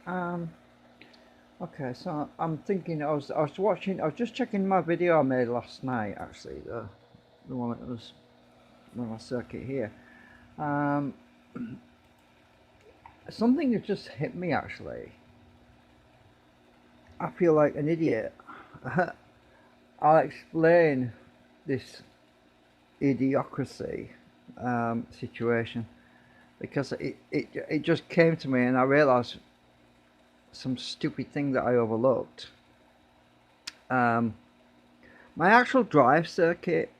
Um, okay, so I'm thinking I was just checking my video I made last night actually, the one that was on my circuit here. Um, Something that just hit me actually. I feel like an idiot. I'll explain this idiocracy situation because it just came to me and I realised some stupid thing that I overlooked. Um, my actual drive circuit,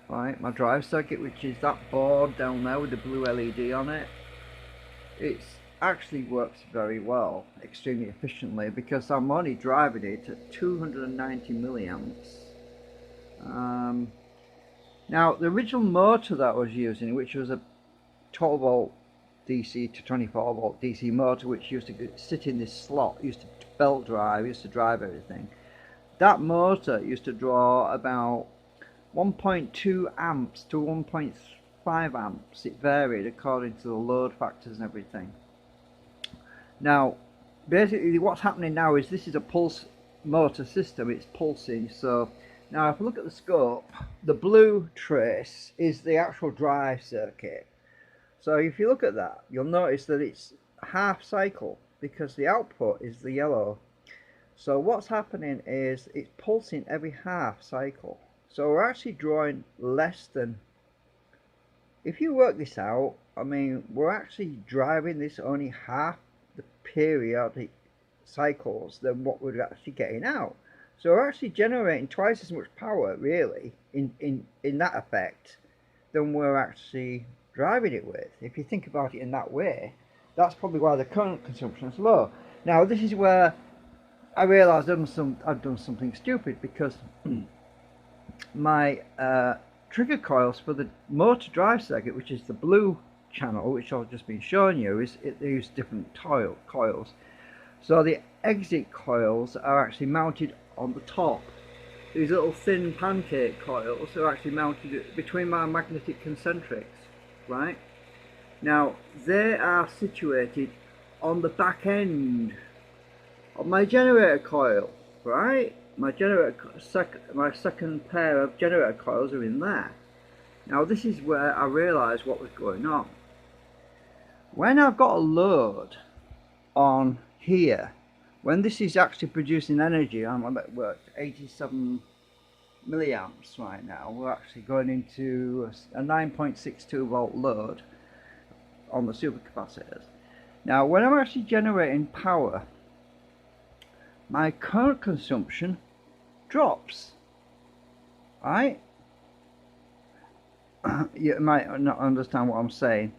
right? My drive circuit, which is that board down there with the blue LED on it, it actually works very well, extremely efficiently, because I'm only driving it at 290 milliamps. Um, Now, the original motor that I was using, which was a 12 volt DC to 24 volt DC motor, which used to sit in this slot, used to belt drive, used to drive everything. That motor used to draw about 1.2 amps to 1.5 amps. It varied according to the load factors and everything. Now, basically what's happening now is this is a pulse motor system. It's pulsing. So now if we look at the scope, the blue trace is the actual drive circuit. So if you look at that, you'll notice that it's half cycle because the output is the yellow. So what's happening is it's pulsing every half cycle. So we're actually drawing less than, if you work this out, I mean, we're actually driving this only half the periodic cycles than what we're actually getting out. So we're actually generating twice as much power, really, in that effect, than we're actually driving it with. If you think about it in that way, that's probably why the current consumption is low. Now, this is where I realised I've done something stupid because my trigger coils for the motor drive circuit, which is the blue channel, which I've just been showing you, they use different coils. So the exit coils are actually mounted on the top. These little thin pancake coils are actually mounted between my magnetic concentrics, right? Now, they are situated on the back end of my generator coil, right? My second pair of generator coils are in there. Now, this is where I realised what was going on. When I've got a load on here, when this is actually producing energy, I'm at 87 milliamps right now. We're actually going into a 9.62 volt load on the supercapacitors. Now, when I'm actually generating power, my current consumption drops. Right? You might not understand what I'm saying.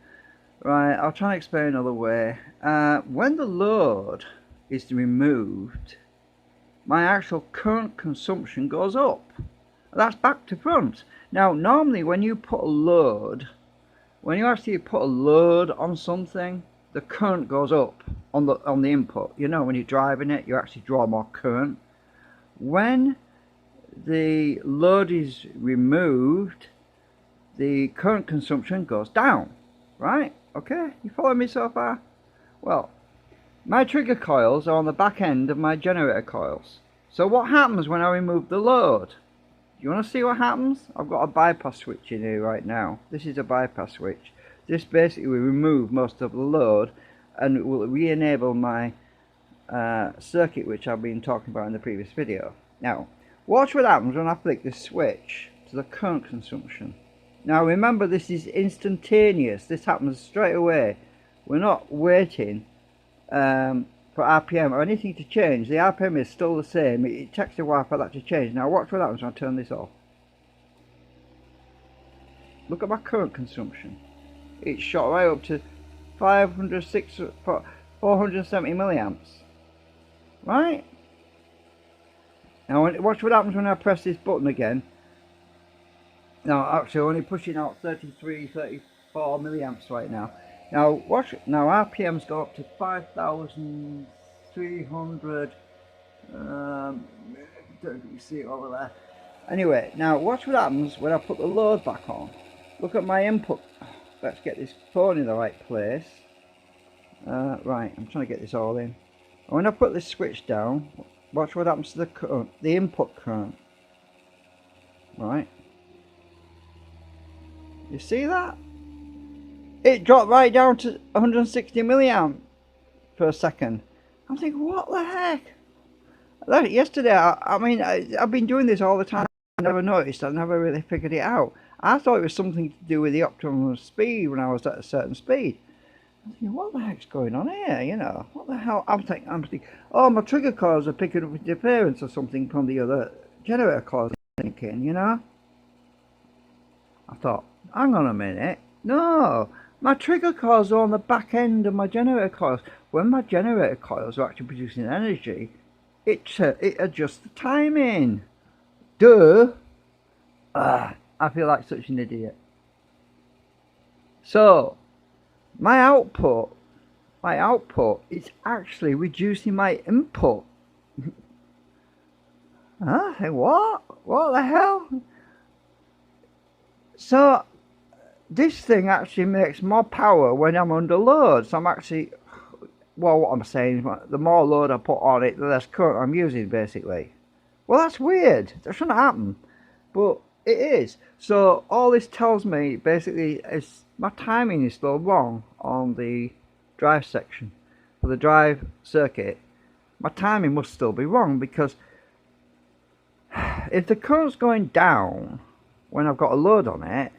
Right, I'll try and explain another way. When the load is removed, my actual current consumption goes up. That's back to front. Now, normally when you put a load, when you actually put a load on something, the current goes up on the input. You know, when you're driving it, you actually draw more current. When the load is removed, the current consumption goes down. Right? Okay, you follow me so far? Well, my trigger coils are on the back end of my generator coils. So what happens when I remove the load? You want to see what happens? I've got a bypass switch in here right now. This is a bypass switch. This basically will remove most of the load and it will re-enable my circuit, which I've been talking about in the previous video. Now, watch what happens when I flick this switch to the current consumption. Now remember, this is instantaneous. This happens straight away. We're not waiting for RPM or anything to change. The RPM is still the same. It takes a while for that to change. Now watch what happens when I turn this off. Look at my current consumption. It's shot right up to 470 milliamps. Right? Now watch what happens when I press this button again. Now actually only pushing out 34 milliamps right now. Now watch, now RPM's go up to 5,300. Don't you see it over there? Anyway, now watch what happens when I put the load back on. Look at my input. Let's get this phone in the right place. Right, I'm trying to get this all in. When I put this switch down, watch what happens to the current, the input current. Right, you see that? It dropped right down to 160 milliamp per second. I'm thinking, what the heck? Yesterday, I've been doing this all the time. I never noticed. I never really figured it out. I thought it was something to do with the optimum speed when I was at a certain speed. I'm thinking, what the heck's going on here? You know, what the hell? I'm thinking, oh, my trigger coils are picking up interference or something from the other generator coils. Thinking, you know. I thought, hang on a minute. No, my trigger coils are on the back end of my generator coils. When my generator coils are actually producing energy, it adjusts the timing. Duh. I feel like such an idiot. So, my output is actually reducing my input. Huh? Hey, what? What the hell? So, this thing actually makes more power when I'm under load. So I'm actually, well, what I'm saying is the more load I put on it, the less current I'm using, basically. Well, that's weird. That shouldn't happen. But it is. So all this tells me, basically, is my timing is still wrong on the drive section. For the drive circuit, my timing must still be wrong, because if the current's going down when I've got a load on it,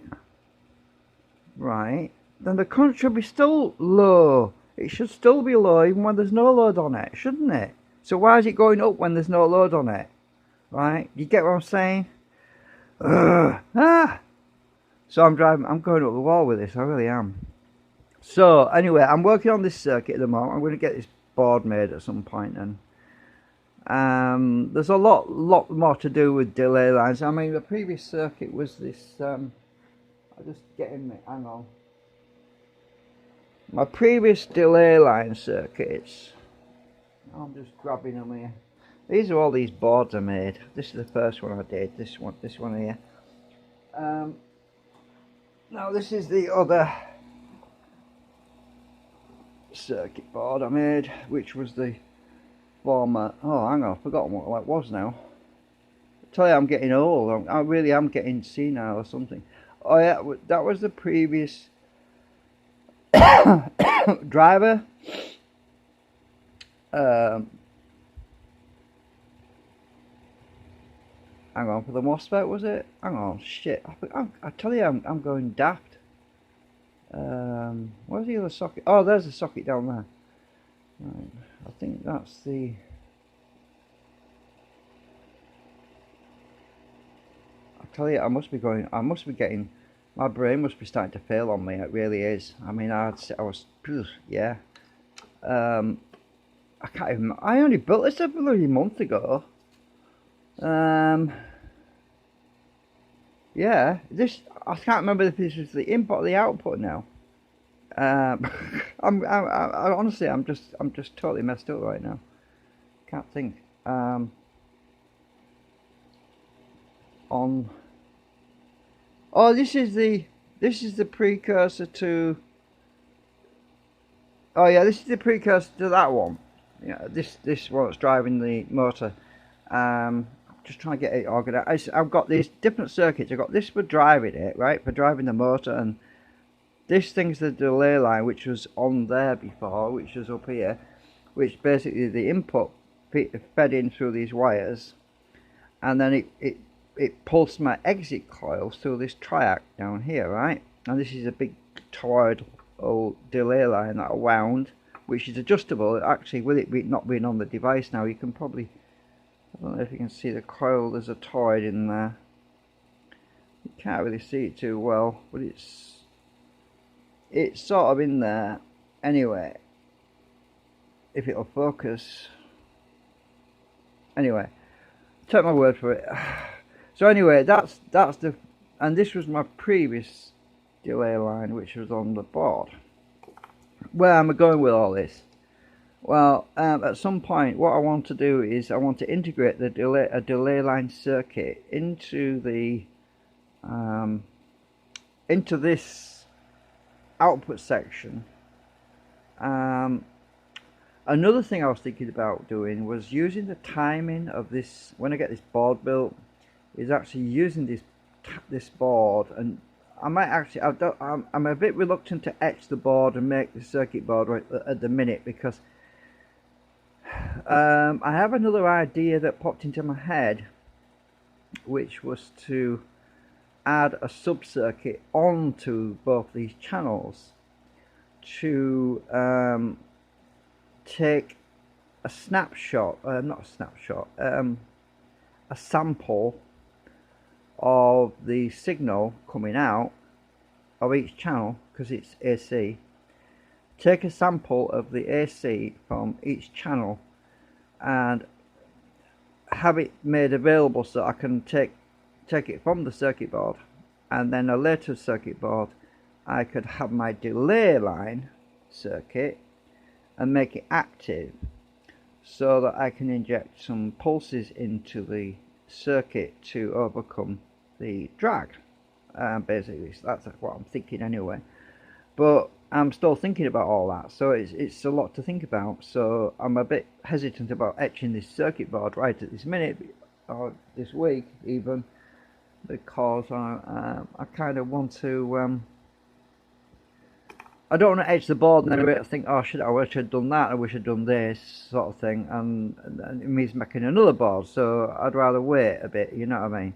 right, then the current should be still low. It should still be low even when there's no load on it, shouldn't it? So why is it going up when there's no load on it? Right? You get what I'm saying? So I'm going up the wall with this, I really am. So anyway, I'm working on this circuit at the moment. I'm going to get this board made at some point, and there's a lot more to do with delay lines. I mean, the previous circuit was this. I'll just get in there. Hang on. My previous delay line circuits. I'm just grabbing them here. These are all these boards I made. This is the first one I did. This one here. Now this is the other circuit board I made, which was the former. Oh, hang on, I've forgotten what that was now. I tell you, I'm getting old. I really am getting senile or something. Oh yeah, that was the previous driver. Hang on, for the MOSFET, was it? Hang on, shit. I tell you, I'm going daft. Where's the other socket? Oh, there's the socket down there. Right, I think that's the. I tell you, I must be getting. My brain must be starting to fail on me. It really is. I mean, I was, yeah. I can't even. I only built this a bloody month ago. Yeah, this, I can't remember if this was the input or the output now. I honestly, I'm just totally messed up right now. Can't think. On. Oh, this is the precursor to. Oh yeah, this is the precursor to that one. Yeah, this one that's driving the motor. Just trying to get it organized. I've got these different circuits. I've got this for driving it, right, for driving the motor, and this thing's the delay line, which was on there before, which was up here, which basically the input fed in through these wires, and then it pulsed my exit coils through this triac down here, right? And this is a big toroid old delay line that I wound, which is adjustable. Actually, with it not being on the device now, you can probably, I don't know if you can see the coil, there's a toroid in there. You can't really see it too well, but it's sort of in there. Anyway, if it'll focus. Anyway, take my word for it. So anyway, that's the, and this was my previous delay line, which was on the board. Where am I going with all this? Well, at some point, what I want to do is I want to integrate a delay line circuit into the into this output section Um, Another thing I was thinking about doing was using the timing of this when I get this board built. Is actually using this board, and I might actually I'm a bit reluctant to etch the board and make the circuit board right at the minute, because I have another idea that popped into my head, which was to add a sub-circuit onto both these channels to take a snapshot, not a snapshot, a sample of the signal coming out of each channel, because it's AC. Take a sample of the AC from each channel and have it made available so I can take it from the circuit board, and then a later circuit board I could have my delay line circuit and make it active so that I can inject some pulses into the circuit to overcome the drag. Basically, so that's what I'm thinking anyway. But I'm still thinking about all that, so it's a lot to think about. So I'm a bit hesitant about etching this circuit board right at this minute, or this week even, because I kind of want to. I don't want to etch the board and then think, oh shit, I wish I'd done that, I wish I'd done this, sort of thing, and it means making another board, so I'd rather wait a bit, you know what I mean?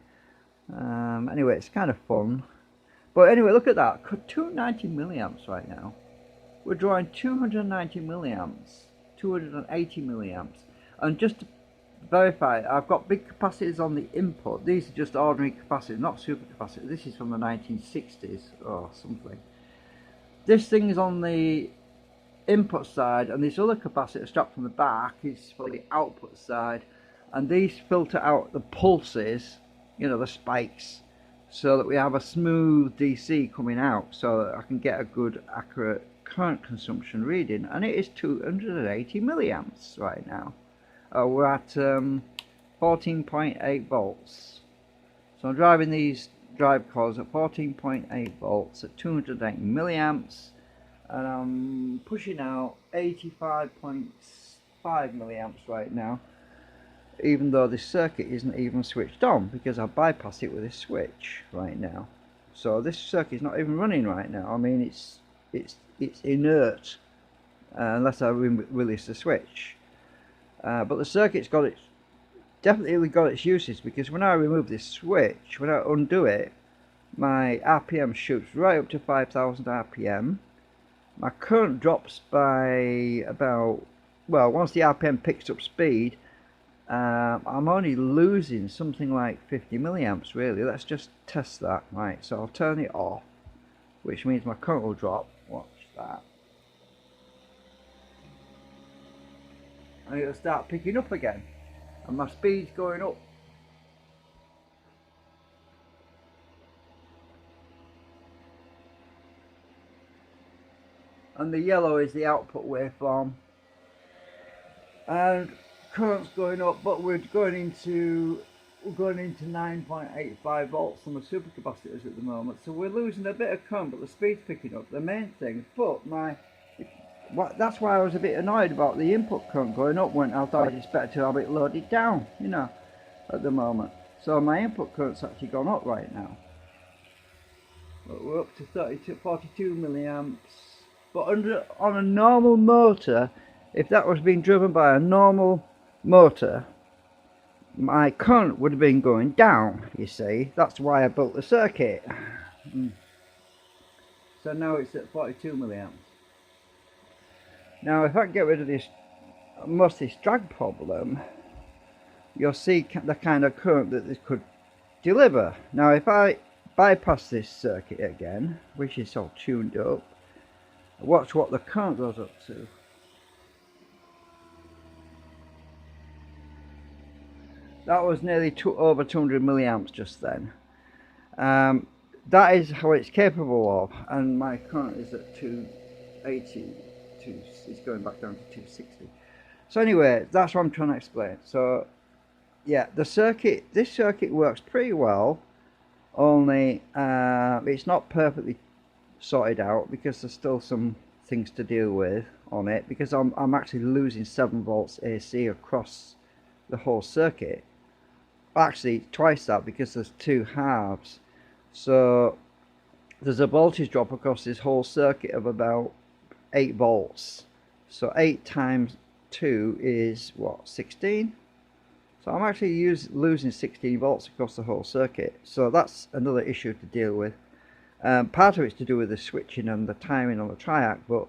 Anyway, it's kind of fun. But anyway, look at that, 290 milliamps right now. We're drawing 290 milliamps, 280 milliamps. And just to verify, I've got big capacitors on the input. These are just ordinary capacitors, not super capacitors. This is from the 1960s or something. This thing is on the input side, and this other capacitor strapped from the back is for the output side. And these filter out the pulses, you know, the spikes, so that we have a smooth DC coming out, so that I can get a good accurate current consumption reading. And it is 280 milliamps right now. We're at 14.8 volts. So I'm driving these drive cores at 14.8 volts at 280 milliamps, and I'm pushing out 85.5 milliamps right now, even though this circuit isn't even switched on, because I bypass it with this switch right now. So this circuit is not even running right now. I mean, it's inert unless I release the switch. But the circuit's definitely got its uses, because when I remove this switch, when I undo it, my RPM shoots right up to 5,000 RPM. My current drops by about, well, once the RPM picks up speed, I'm only losing something like 50 milliamps really. Let's just test that. Right, so I'll turn it off, which means my current will drop. Watch that. And it'll start picking up again, and my speed's going up. And the yellow is the output waveform, and current's going up, but we're going into 9.85 volts on the supercapacitors at the moment, so we're losing a bit of current, but the speed's picking up, the main thing. But that's why I was a bit annoyed about the input current going up, when I thought it's better to have it loaded down, you know, at the moment. So my input current's actually gone up right now. But we're up to 42 milliamps. But on a normal motor, if that was being driven by a normal motor, my current would have been going down, you see. That's why I built the circuit. So now it's at 42 milliamps. Now if I can get rid of this drag problem, you'll see the kind of current that this could deliver. Now if I bypass this circuit again, which is all tuned up, watch what the current goes up to. That was nearly over 200 milliamps just then. That is how it's capable of, and my current is at 280. It's going back down to 260. So anyway, that's what I'm trying to explain. So yeah, this circuit works pretty well, only it's not perfectly sorted out, because there's still some things to deal with on it because I'm actually losing 7 volts AC across the whole circuit. Actually twice that because there's 2 halves. So there's a voltage drop across this whole circuit of about 8 volts. So 8 times 2 is what, 16? So I'm actually losing 16 volts across the whole circuit. So that's another issue to deal with. Part of it's to do with the switching and the timing on the triac, but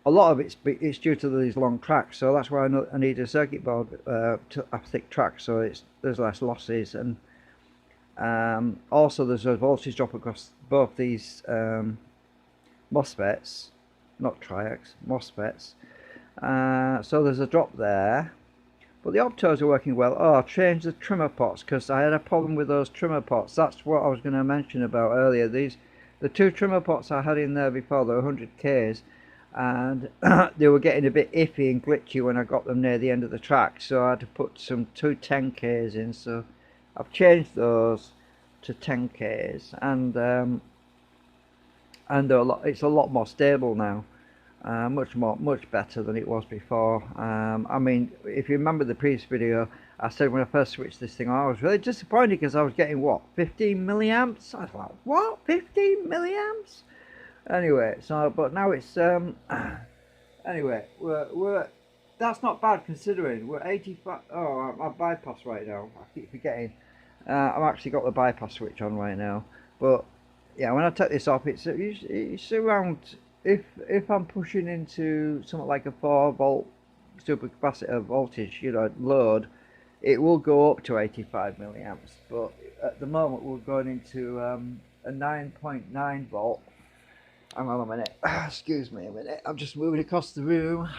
a lot of it's due to these long tracks. So that's why I need a circuit board to have thick tracks, so there's less losses. And also there's a voltage drop across both these MOSFETs, not triacs, MOSFETs. So there's a drop there. But the optos are working well. Oh, I changed the trimmer pots because I had a problem with those trimmer pots. That's what I was going to mention about earlier. The 2 trimmer pots I had in there before, they were 100Ks, and they were getting a bit iffy and glitchy when I got them near the end of the track. So I had to put some 2 10Ks in. So I've changed those to 10Ks, and it's a lot more stable now. Much better than it was before. I mean, if you remember the previous video, I said when I first switched this thing on, I was really disappointed because I was getting what, 15 milliamps? I was like, what, 15 milliamps? Anyway, so but now it's anyway, we're that's not bad considering we're 85. Oh, I'm bypass right now. I keep forgetting. I've actually got the bypass switch on right now, but yeah, when I take this off, it's around. If I'm pushing into something like a 4-volt supercapacitor voltage, load, it will go up to 85 milliamps. But at the moment, we're going into a 9.9 volt. Hang on a minute. Excuse me a minute. I'm just moving across the room.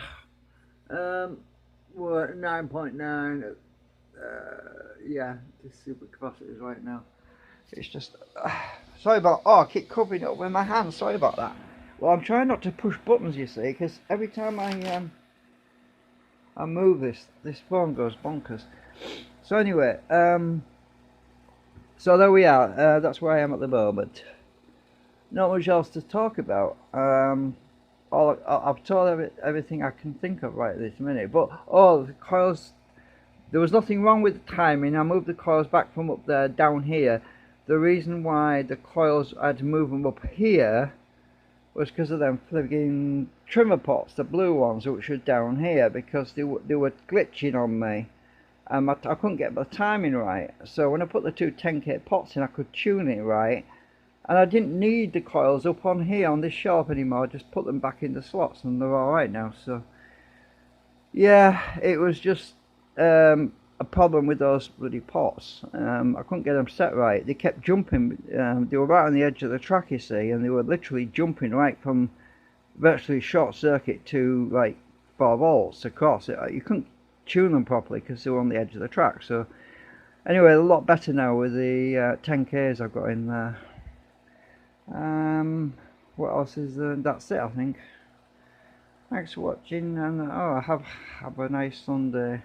We're at 9.9. Yeah, this supercapacitor is right now. It's just sorry about. Oh, I keep covering it up with my hand. Sorry about that. Well, I'm trying not to push buttons, you see, because every time I move this phone goes bonkers. So anyway, so there we are. That's where I am at the moment. Not much else to talk about. I've told everything I can think of right this minute. But the coils. There was nothing wrong with the timing. I moved the coils back from up there down here. The reason why the coils I had to move them up here was because of them flipping trimmer pots, the blue ones, which were down here, because they were glitching on me. I couldn't get the timing right. So when I put the 2 10K pots in, I could tune it right. And I didn't need the coils up on here on this shelf anymore. I just put them back in the slots and they're alright now. So yeah, it was just a problem with those bloody pots. I couldn't get them set right. They kept jumping. They were right on the edge of the track, you see, and they were literally jumping right from virtually short circuit to like 4 volts across. You couldn't tune them properly because they were on the edge of the track. So anyway, a lot better now with the 10Ks I've got in there. What else is there? That's it, I think. Thanks for watching, and have a nice Sunday.